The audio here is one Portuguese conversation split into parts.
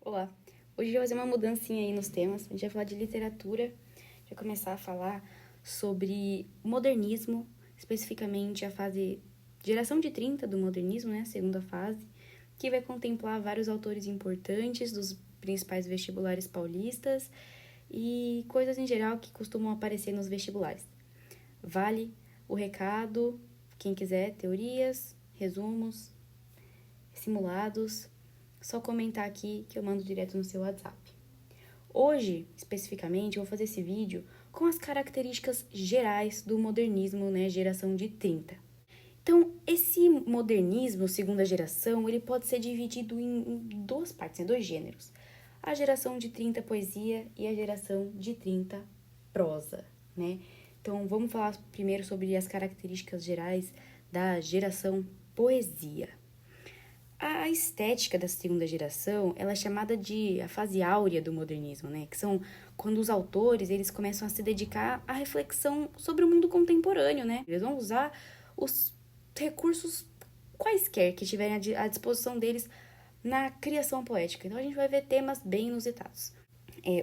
Olá, hoje eu vou fazer uma mudancinha aí nos temas. A gente vai falar de literatura, a gente vai começar a falar sobre o modernismo, especificamente a fase geração de 30 do modernismo, né, a segunda fase, que vai contemplar vários autores importantes dos principais vestibulares paulistas e coisas em geral que costumam aparecer nos vestibulares. Vale o recado, quem quiser, teorias, resumos, simulados, só comentar aqui que eu mando direto no seu WhatsApp. Hoje, especificamente, eu vou fazer esse vídeo com as características gerais do modernismo, né, geração de 30. Então, esse modernismo, segunda geração, ele pode ser dividido em duas partes, em dois gêneros. A geração de 30 poesia e a geração de 30 prosa, né? Então, vamos falar primeiro sobre as características gerais da geração poesia. A estética da segunda geração, ela é chamada de a fase áurea do modernismo, né? Que são quando os autores, eles começam a se dedicar à reflexão sobre o mundo contemporâneo, né? Eles vão usar os recursos quaisquer que tiverem à disposição deles na criação poética. Então, a gente vai ver temas bem inusitados.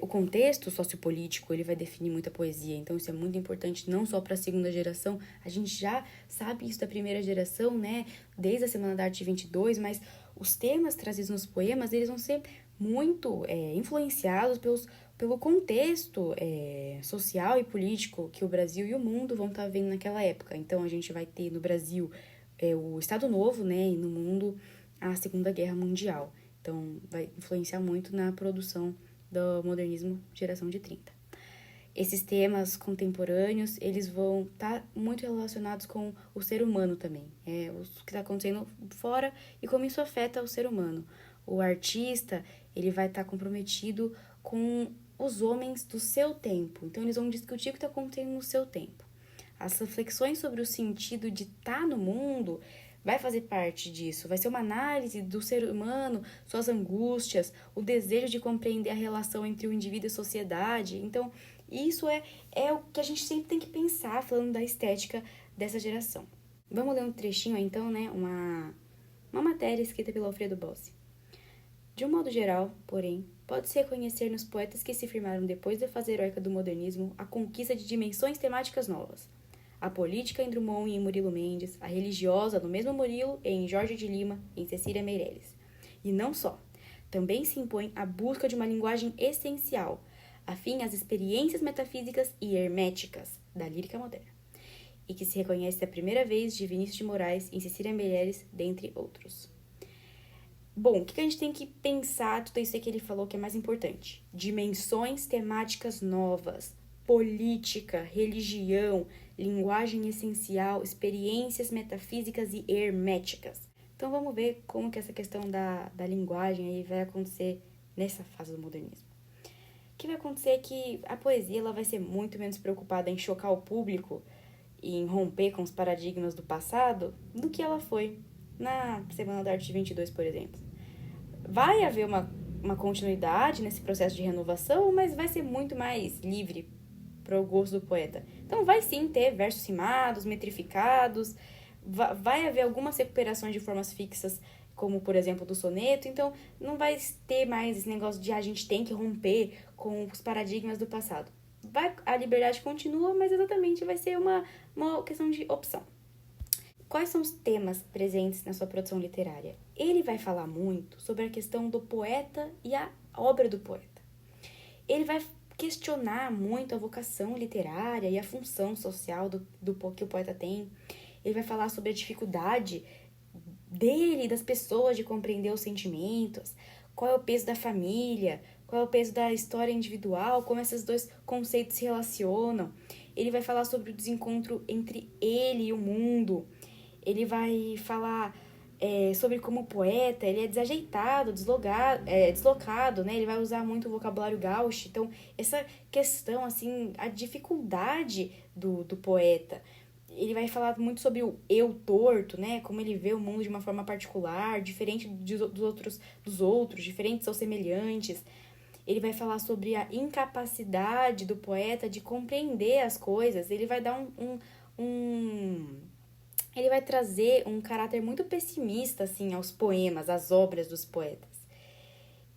O contexto sociopolítico, ele vai definir muita poesia, então isso é muito importante não só para a segunda geração, a gente já sabe isso da primeira geração, né, desde a Semana da Arte 22, mas os temas trazidos nos poemas, eles vão ser muito influenciados pelo contexto social e político que o Brasil e o mundo vão estar vendo naquela época. Então a gente vai ter no Brasil o Estado Novo, né, e no mundo a Segunda Guerra Mundial. Então vai influenciar muito na produção do modernismo geração de 30. Esses temas contemporâneos, eles vão estar muito relacionados com o ser humano também. O que está acontecendo fora e como isso afeta o ser humano. O artista, ele vai estar comprometido com os homens do seu tempo. Então, eles vão discutir o que está acontecendo no seu tempo. As reflexões sobre o sentido de estar no mundo vai fazer parte disso, vai ser uma análise do ser humano, suas angústias, o desejo de compreender a relação entre o indivíduo e a sociedade. Então, isso é o que a gente sempre tem que pensar falando da estética dessa geração. Vamos ler um trechinho, então, né? Uma matéria escrita pelo Alfredo Bossi. De um modo geral, porém, pode-se reconhecer nos poetas que se firmaram depois da fase heróica do modernismo a conquista de dimensões temáticas novas. A política em Drummond e em Murilo Mendes, a religiosa no mesmo Murilo e em Jorge de Lima e em Cecília Meirelles. E não só. Também se impõe a busca de uma linguagem essencial, afim às experiências metafísicas e herméticas da lírica moderna, e que se reconhece a primeira vez de Vinícius de Moraes em Cecília Meirelles, dentre outros. Bom, o que a gente tem que pensar, tudo isso aí que ele falou que é mais importante? Dimensões temáticas novas, política, religião, linguagem essencial, experiências metafísicas e herméticas. Então vamos ver como que essa questão da linguagem aí vai acontecer nessa fase do modernismo. O que vai acontecer é que a poesia ela vai ser muito menos preocupada em chocar o público e em romper com os paradigmas do passado do que ela foi na Semana da Arte 22, por exemplo. Vai haver uma continuidade nesse processo de renovação, mas vai ser muito mais livre para o gosto do poeta. Então vai sim ter versos rimados, metrificados, vai haver algumas recuperações de formas fixas, como por exemplo do soneto, então não vai ter mais esse negócio de a gente tem que romper com os paradigmas do passado. A liberdade continua, mas exatamente vai ser uma questão de opção. Quais são os temas presentes na sua produção literária? Ele vai falar muito sobre a questão do poeta e a obra do poeta. Ele vai questionar muito a vocação literária e a função social que o poeta tem. Ele vai falar sobre a dificuldade dele e das pessoas de compreender os sentimentos, qual é o peso da família, qual é o peso da história individual, como esses dois conceitos se relacionam. Ele vai falar sobre o desencontro entre ele e o mundo. Ele vai falar sobre como o poeta ele é desajeitado, deslocado, né? Ele vai usar muito o vocabulário gauche. Então, essa questão, assim, a dificuldade do poeta. Ele vai falar muito sobre o eu torto, né? Como ele vê o mundo de uma forma particular, diferente dos outros, diferentes ou semelhantes. Ele vai falar sobre a incapacidade do poeta de compreender as coisas. Ele vai dar ele vai trazer um caráter muito pessimista, assim, aos poemas, às obras dos poetas.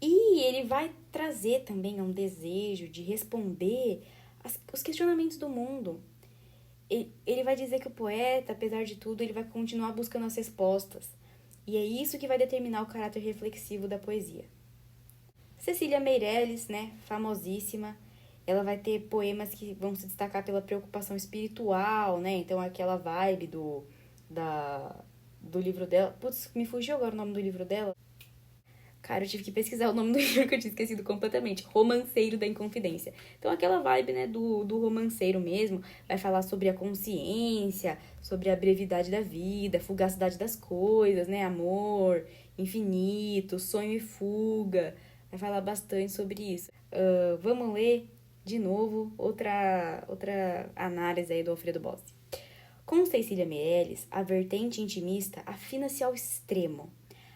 E ele vai trazer também um desejo de responder os questionamentos do mundo. Ele vai dizer que o poeta, apesar de tudo, ele vai continuar buscando as respostas. E é isso que vai determinar o caráter reflexivo da poesia. Cecília Meirelles, né, famosíssima, ela vai ter poemas que vão se destacar pela preocupação espiritual, né? Então, aquela vibe do livro dela. Putz, me fugiu agora o nome do livro dela. Cara, eu tive que pesquisar o nome do livro que eu tinha esquecido completamente. Romanceiro da Inconfidência. Então, aquela vibe, né, do romanceiro mesmo, vai falar sobre a consciência, sobre a brevidade da vida, fugacidade das coisas, né, amor, infinito, sonho e fuga. Vai falar bastante sobre isso. Vamos ler, de novo, outra análise aí do Alfredo Bossi. Com Cecília Meirelles, a vertente intimista afina-se ao extremo.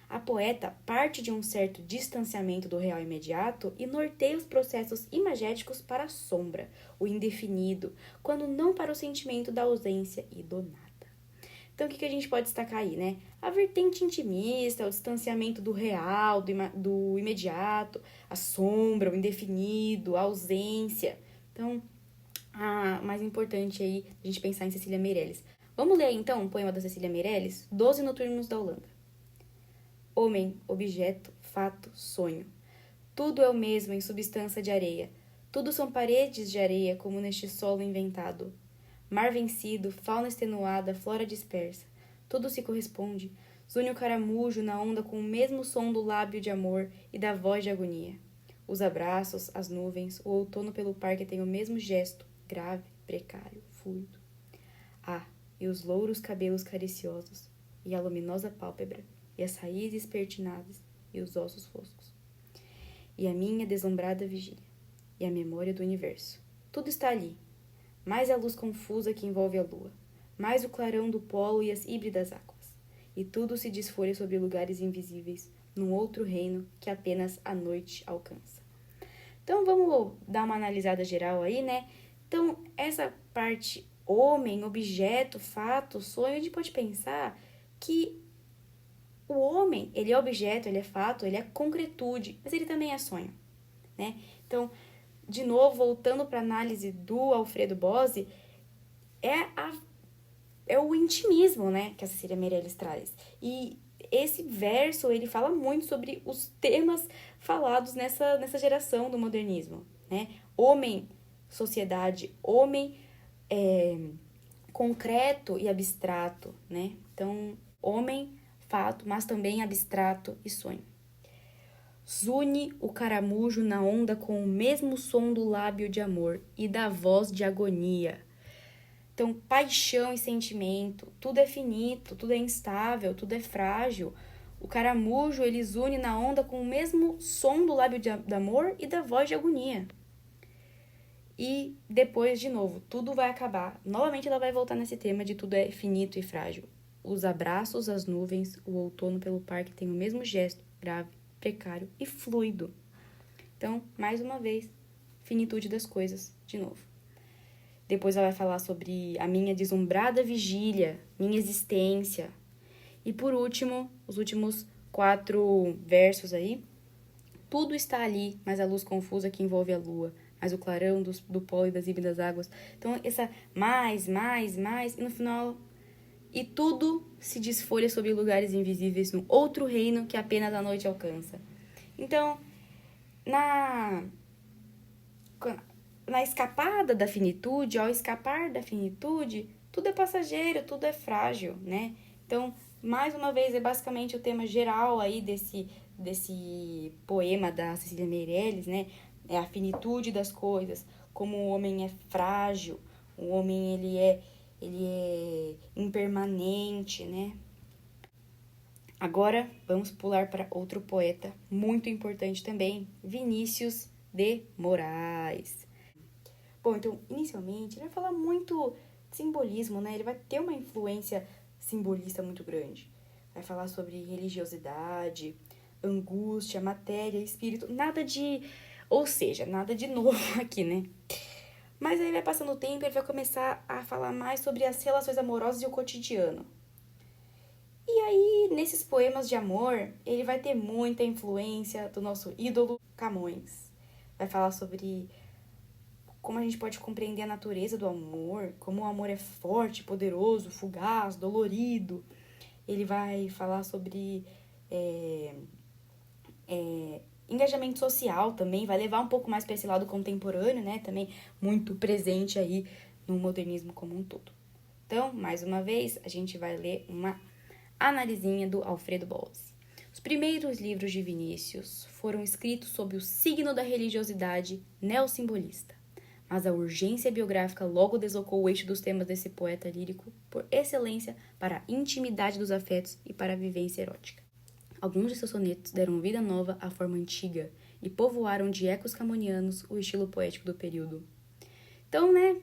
A poeta parte de um certo distanciamento do real imediato e norteia os processos imagéticos para a sombra, o indefinido, quando não para o sentimento da ausência e do nada. Então, o que a gente pode destacar aí, né? A vertente intimista, o distanciamento do real, do imediato, a sombra, o indefinido, a ausência. Então, a mais importante aí, a gente pensar em Cecília Meirelles. Vamos ler, então, um poema da Cecília Meirelles, 12 Noturnos da Holanda. Homem, objeto, fato, sonho. Tudo é o mesmo em substância de areia. Tudo são paredes de areia, como neste solo inventado. Mar vencido, fauna extenuada, flora dispersa. Tudo se corresponde. Zune o caramujo na onda com o mesmo som do lábio de amor e da voz de agonia. Os abraços, as nuvens, o outono pelo parque tem o mesmo gesto, grave, precário, fluido. Ah, e os louros cabelos cariciosos, e a luminosa pálpebra, e as raízes pertinadas, e os ossos foscos. E a minha deslumbrada vigília, e a memória do universo. Tudo está ali, mais a luz confusa que envolve a lua, mais o clarão do polo e as híbridas águas. E tudo se desfolha sobre lugares invisíveis, num outro reino que apenas a noite alcança. Então, vamos dar uma analisada geral aí, né? Então, essa parte homem, objeto, fato, sonho, a gente pode pensar que o homem, ele é objeto, ele é fato, ele é concretude, mas ele também é sonho, né? Então, de novo, voltando para a análise do Alfredo Bossi, é o intimismo, né, que a Cecília Meirelles traz. E esse verso, ele fala muito sobre os temas falados nessa geração do modernismo, né? Homem, sociedade, homem concreto e abstrato, né? Então, homem, fato, mas também abstrato e sonho. Zune o caramujo na onda com o mesmo som do lábio de amor e da voz de agonia. Então, paixão e sentimento, tudo é finito, tudo é instável, tudo é frágil. O caramujo, ele zune na onda com o mesmo som do lábio de amor e da voz de agonia. E depois, de novo, tudo vai acabar. Novamente ela vai voltar nesse tema de tudo é finito e frágil. Os abraços, as nuvens, o outono pelo parque tem o mesmo gesto, grave, precário e fluido. Então, mais uma vez, finitude das coisas, de novo. Depois ela vai falar sobre a minha deslumbrada vigília, minha existência. E por último, os últimos 4 versos aí. Tudo está ali, mas a luz confusa que envolve a lua, mas o clarão do pó e das híbridas águas. Então, essa mais, e no final... E tudo se desfolha sobre lugares invisíveis num outro reino que apenas a noite alcança. Então, na escapada da finitude, ao escapar da finitude, tudo é passageiro, tudo é frágil, né? Então, mais uma vez, é basicamente o tema geral aí desse poema da Cecília Meirelles, né? É a finitude das coisas, como o homem é frágil, o homem ele é impermanente, né? Agora, vamos pular para outro poeta muito importante também, Vinícius de Moraes. Bom, então, inicialmente, ele vai falar muito de simbolismo, né? Ele vai ter uma influência simbolista muito grande. Vai falar sobre religiosidade, angústia, matéria, espírito, nada de novo aqui, né? Mas aí vai passando o tempo e ele vai começar a falar mais sobre as relações amorosas e o cotidiano. E aí, nesses poemas de amor, ele vai ter muita influência do nosso ídolo Camões. Vai falar sobre como a gente pode compreender a natureza do amor, como o amor é forte, poderoso, fugaz, dolorido. Ele vai falar sobre engajamento social também, vai levar um pouco mais para esse lado contemporâneo, né? Também muito presente aí no modernismo como um todo. Então, mais uma vez, a gente vai ler uma analisinha do Alfredo Bose. Os primeiros livros de Vinícius foram escritos sob o signo da religiosidade neossimbolista, mas a urgência biográfica logo deslocou o eixo dos temas desse poeta lírico por excelência para a intimidade dos afetos e para a vivência erótica. Alguns de seus sonetos deram vida nova à forma antiga e povoaram de ecos camonianos o estilo poético do período. Então, né,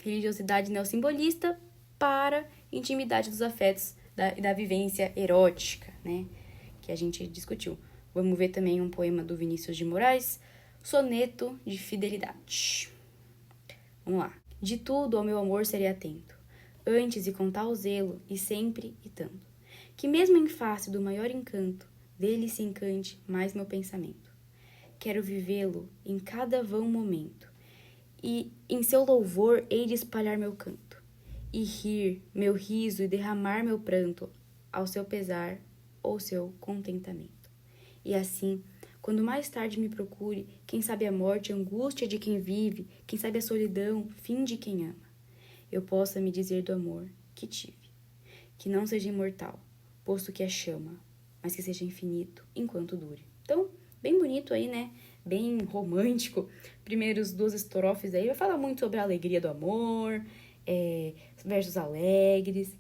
religiosidade neossimbolista para intimidade dos afetos e da vivência erótica, né, que a gente discutiu. Vamos ver também um poema do Vinícius de Moraes, Soneto de Fidelidade. Vamos lá. De tudo ao meu amor serei atento, antes e com tal zelo, e sempre e tanto, que mesmo em face do maior encanto, dele se encante mais meu pensamento. Quero vivê-lo em cada vão momento, e em seu louvor hei de espalhar meu canto, e rir meu riso e derramar meu pranto ao seu pesar ou seu contentamento. E assim, quando mais tarde me procure, quem sabe a morte, a angústia de quem vive, quem sabe a solidão, fim de quem ama, eu possa me dizer do amor que tive, que não seja imortal, posto que é chama, mas que seja infinito enquanto dure. Então, bem bonito aí, né? Bem romântico. Primeiros duas estrofes aí vai falar muito sobre a alegria do amor, versos alegres.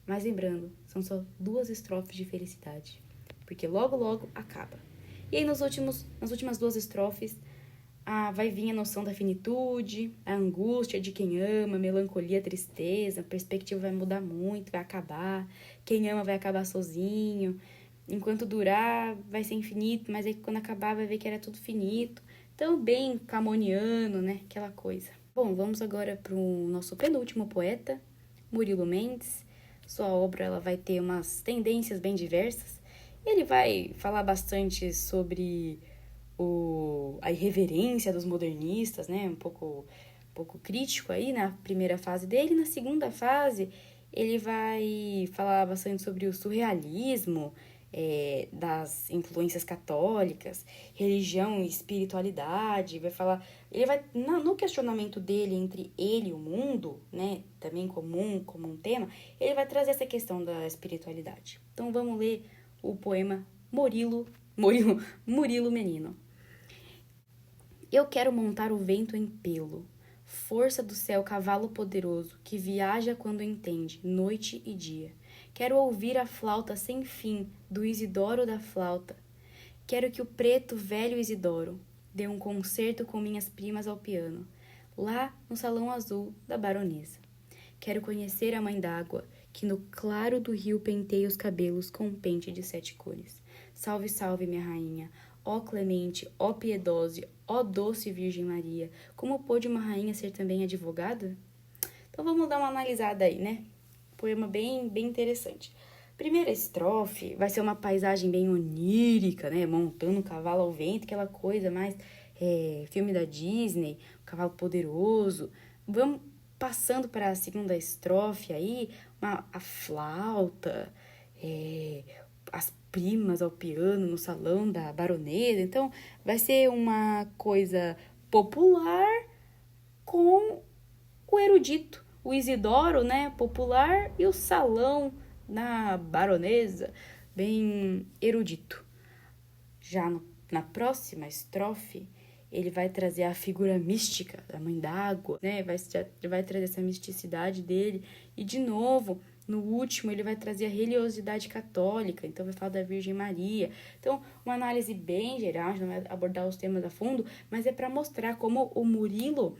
Mas lembrando, são só duas estrofes de felicidade, porque logo, logo acaba. E aí nas últimas duas estrofes, vai vir a noção da finitude, a angústia de quem ama, a melancolia, a tristeza, a perspectiva vai mudar muito, vai acabar. Quem ama vai acabar sozinho. Enquanto durar, vai ser infinito, mas aí quando acabar vai ver que era tudo finito. Então, bem camoniano, né? Aquela coisa. Bom, vamos agora para o nosso penúltimo poeta, Murilo Mendes. Sua obra ela vai ter umas tendências bem diversas. Ele vai falar bastante sobre a irreverência dos modernistas, né? Um pouco crítico aí na primeira fase dele. Na segunda fase, ele vai falar bastante sobre o surrealismo, das influências católicas, religião e espiritualidade. Ele vai no questionamento dele entre ele e o mundo, né? Também como um tema, ele vai trazer essa questão da espiritualidade. Então vamos ler o poema Murilo Menino. Eu quero montar o vento em pelo, força do céu, cavalo poderoso, que viaja quando entende, noite e dia. Quero ouvir a flauta sem fim do Isidoro da flauta. Quero que o preto velho Isidoro dê um concerto com minhas primas ao piano, lá no salão azul da baronesa. Quero conhecer a mãe d'água, que no claro do rio penteia os cabelos com um pente de 7 cores. Salve, salve, minha rainha, ó clemente, ó piedosa, ó doce Virgem Maria, como pôde uma rainha ser também advogada? Então vamos dar uma analisada aí, né? Poema bem interessante. Primeira estrofe vai ser uma paisagem bem onírica, né? Montando um cavalo ao vento, aquela coisa mais filme da Disney, um cavalo poderoso. Vamos passando para a segunda estrofe aí, a flauta, as primas ao piano no salão da baronesa. Então, vai ser uma coisa popular com o erudito, o Isidoro, né, popular, e o salão da baronesa, bem erudito. Já na próxima estrofe, ele vai trazer a figura mística da mãe d'água, né, vai trazer essa misticidade dele, e de novo, no último, ele vai trazer a religiosidade católica, então vai falar da Virgem Maria. Então, uma análise bem geral, não vai abordar os temas a fundo, mas é para mostrar como o Murilo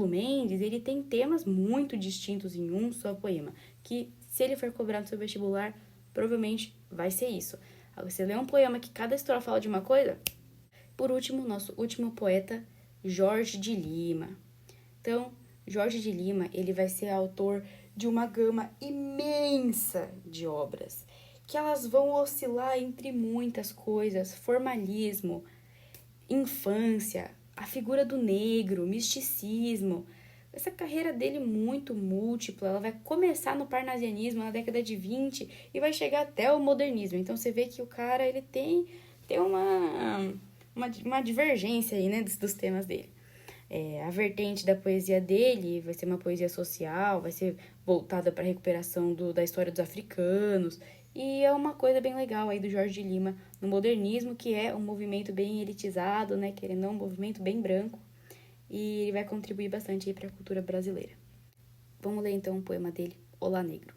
Mendes, ele tem temas muito distintos em um só poema, que se ele for cobrado no seu vestibular, provavelmente vai ser isso. Você lê um poema que cada estrofe fala de uma coisa. Por último, nosso último poeta, Jorge de Lima. Então, Jorge de Lima, ele vai ser autor de uma gama imensa de obras, que elas vão oscilar entre muitas coisas, formalismo, infância, a figura do negro, misticismo. Essa carreira dele muito múltipla, ela vai começar no parnasianismo na década de 20 e vai chegar até o modernismo. Então você vê que o cara ele tem uma divergência aí, né, dos temas dele. A vertente da poesia dele vai ser uma poesia social, vai ser voltada para a recuperação da história dos africanos. E é uma coisa bem legal aí do Jorge de Lima no modernismo, que é um movimento bem elitizado, né, querendo ou não, um movimento bem branco. E ele vai contribuir bastante aí para a cultura brasileira. Vamos ler então um poema dele, Olá Negro.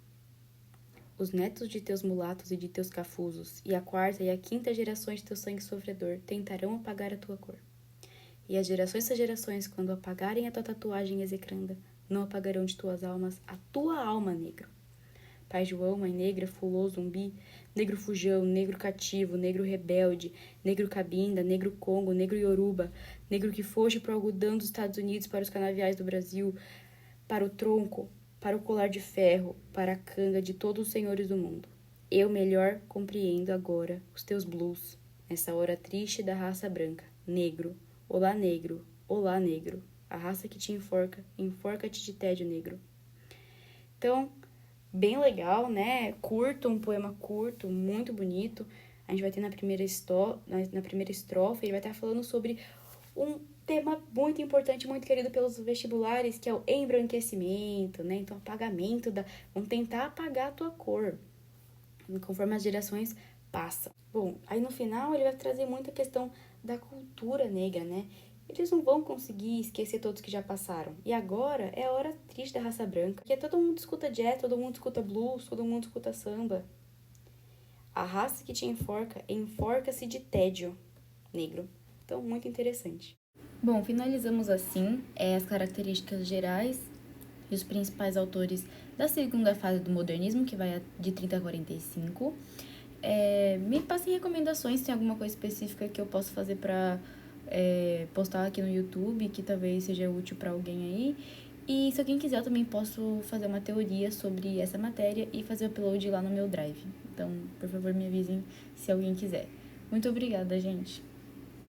Os netos de teus mulatos e de teus cafusos, e a quarta e a quinta gerações de teu sangue sofredor, tentarão apagar a tua cor. E as gerações, quando apagarem a tua tatuagem execranda, não apagarão de tuas almas a tua alma, negro. Pai João, mãe negra, fulô, zumbi, negro fujão, negro cativo, negro rebelde, negro cabinda, negro congo, negro ioruba, negro que foge para o algodão dos Estados Unidos, para os canaviais do Brasil, para o tronco, para o colar de ferro, para a canga de todos os senhores do mundo. Eu melhor compreendo agora os teus blues, nessa hora triste da raça branca, negro. Olá, negro, olá, negro, a raça que te enforca, enforca-te de tédio, negro. Então, bem legal, né? Curto, um poema curto, muito bonito. A gente vai ter na primeira estrofe, ele vai estar falando sobre um tema muito importante, muito querido pelos vestibulares, que é o embranquecimento, né? Então, apagamento vamos tentar apagar a tua cor, conforme as gerações passam. Bom, aí no final ele vai trazer muita questão da cultura negra, né? Eles não vão conseguir esquecer todos que já passaram. E agora é a hora triste da raça branca, que todo mundo escuta jazz, todo mundo escuta blues, todo mundo escuta samba. A raça que te enforca, enforca-se de tédio, negro. Então, muito interessante. Bom, finalizamos assim as características gerais e os principais autores da segunda fase do modernismo, que vai de 30 a 45. Me passem recomendações, se tem alguma coisa específica que eu posso fazer para postar aqui no YouTube, que talvez seja útil para alguém aí. E se alguém quiser, eu também posso fazer uma teoria sobre essa matéria e fazer o upload lá no meu Drive. Então, por favor, me avisem se alguém quiser. Muito obrigada, gente!